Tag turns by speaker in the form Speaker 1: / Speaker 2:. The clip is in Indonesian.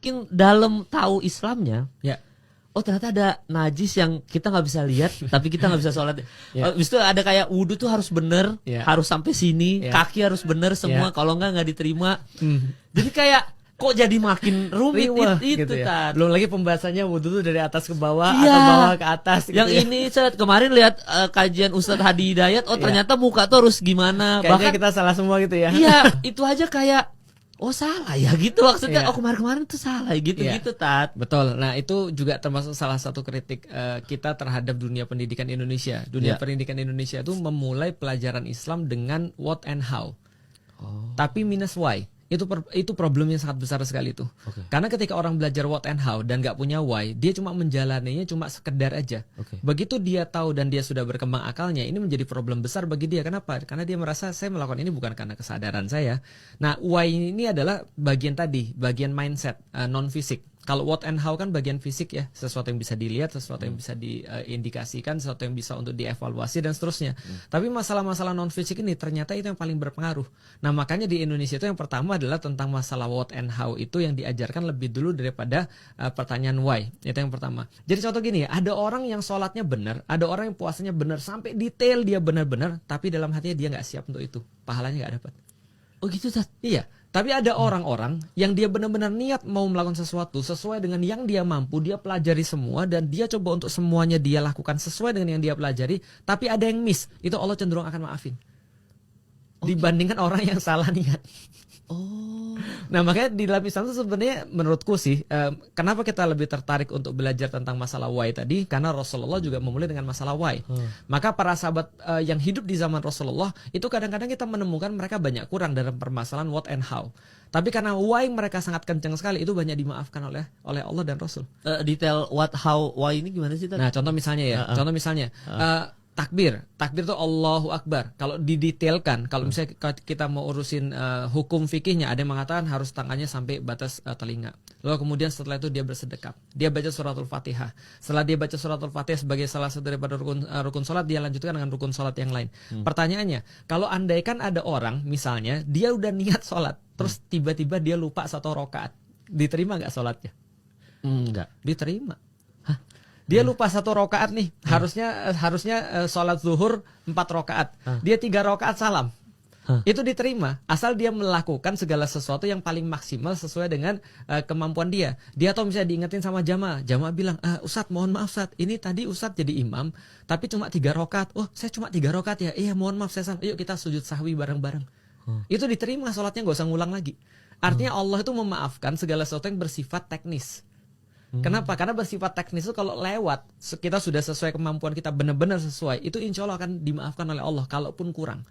Speaker 1: saking dalam tahu Islamnya,
Speaker 2: Ya.
Speaker 1: oh ternyata ada najis yang kita nggak bisa lihat, tapi kita nggak bisa sholat. Habis itu ada kayak wudhu tuh harus bener, harus sampai sini, kaki harus bener semua, kalau nggak diterima. Jadi kayak kok jadi makin rumit itu
Speaker 2: gitu
Speaker 1: Tat.
Speaker 2: Belum lagi pembahasannya wudhu tuh dari atas ke bawah atau bawah ke atas.
Speaker 1: Yang
Speaker 2: gitu
Speaker 1: ini kemarin lihat kajian Ustadz Hadi Hidayat, oh ternyata muka tuh harus gimana.
Speaker 2: Kayaknya
Speaker 1: Bahkan
Speaker 2: kita salah semua gitu ya.
Speaker 1: Iya, itu aja kayak oh salah ya gitu maksudnya. Oh kemarin tuh salah gitu Tat.
Speaker 2: Betul. Nah itu juga termasuk salah satu kritik kita terhadap dunia pendidikan Indonesia. Dunia pendidikan Indonesia itu memulai pelajaran Islam dengan what and how, tapi minus why. Itu problem yang sangat besar sekali tuh. Karena ketika orang belajar what and how dan nggak punya why, dia cuma menjalaninya cuma sekedar aja. Begitu dia tahu dan dia sudah berkembang akalnya, ini menjadi problem besar bagi dia. Kenapa? Karena dia merasa saya melakukan ini bukan karena kesadaran saya. Nah, why ini adalah bagian mindset, non fisik. Kalau what and how kan bagian fisik ya, sesuatu yang bisa dilihat, sesuatu yang bisa diindikasikan, sesuatu yang bisa untuk dievaluasi dan seterusnya. Tapi masalah-masalah non fisik ini ternyata itu yang paling berpengaruh. Nah makanya di Indonesia itu yang pertama adalah tentang masalah what and how itu yang diajarkan lebih dulu daripada pertanyaan why. Itu yang pertama. Jadi contoh gini ya, ada orang yang sholatnya benar, ada orang yang puasanya benar sampai detail dia benar-benar, tapi dalam hatinya dia nggak siap untuk itu, pahalanya nggak dapat.
Speaker 1: Oh gitu Tat.
Speaker 2: Iya. Tapi ada orang-orang yang dia benar-benar niat mau melakukan sesuatu sesuai dengan yang dia mampu, dia pelajari semua dan dia coba untuk semuanya dia lakukan sesuai dengan yang dia pelajari, tapi ada yang miss, itu Allah cenderung akan maafin. Dibandingkan orang yang salah niat. Nah makanya di dalam Islam itu sebenarnya menurutku sih kenapa kita lebih tertarik untuk belajar tentang masalah why tadi, karena Rasulullah juga memulai dengan masalah why. Maka para sahabat yang hidup di zaman Rasulullah itu kadang-kadang kita menemukan mereka banyak kurang dalam permasalahan what and how. Tapi karena why mereka sangat kencang sekali, itu banyak dimaafkan oleh Allah dan Rasul.
Speaker 1: Detail what, how, why ini gimana sih Tat?
Speaker 2: Nah contoh misalnya takbir itu Allahu Akbar. Kalau didetailkan, kalau misalnya kita mau urusin hukum fikihnya, ada yang mengatakan harus tangannya sampai batas telinga. Lalu kemudian setelah itu dia bersedekap, dia baca suratul Fatihah. Setelah dia baca suratul Fatihah sebagai salah satu daripada rukun salat, dia lanjutkan dengan rukun salat yang lain. Pertanyaannya, kalau andaikan ada orang misalnya dia udah niat salat, terus tiba-tiba dia lupa satu rakaat, diterima nggak salatnya?
Speaker 1: Enggak.
Speaker 2: Diterima. Dia lupa satu rakaat nih, harusnya sholat zuhur 4 rakaat, dia 3 rakaat salam, itu diterima asal dia melakukan segala sesuatu yang paling maksimal sesuai dengan kemampuan dia. Dia atau misalnya diingetin sama jamaah bilang, Ustadz mohon maaf Ustadz, ini tadi Ustadz jadi imam tapi cuma 3 rakaat. Oh saya cuma 3 rakaat ya, iya mohon maaf saya salah. Yuk kita sujud sahwi bareng-bareng. Itu diterima sholatnya, nggak usah ngulang lagi. Artinya Allah itu memaafkan segala sesuatu yang bersifat teknis. Kenapa? Karena bersifat teknis itu kalau lewat, kita sudah sesuai kemampuan kita, benar-benar sesuai, itu insya Allah akan dimaafkan oleh Allah kalaupun kurang.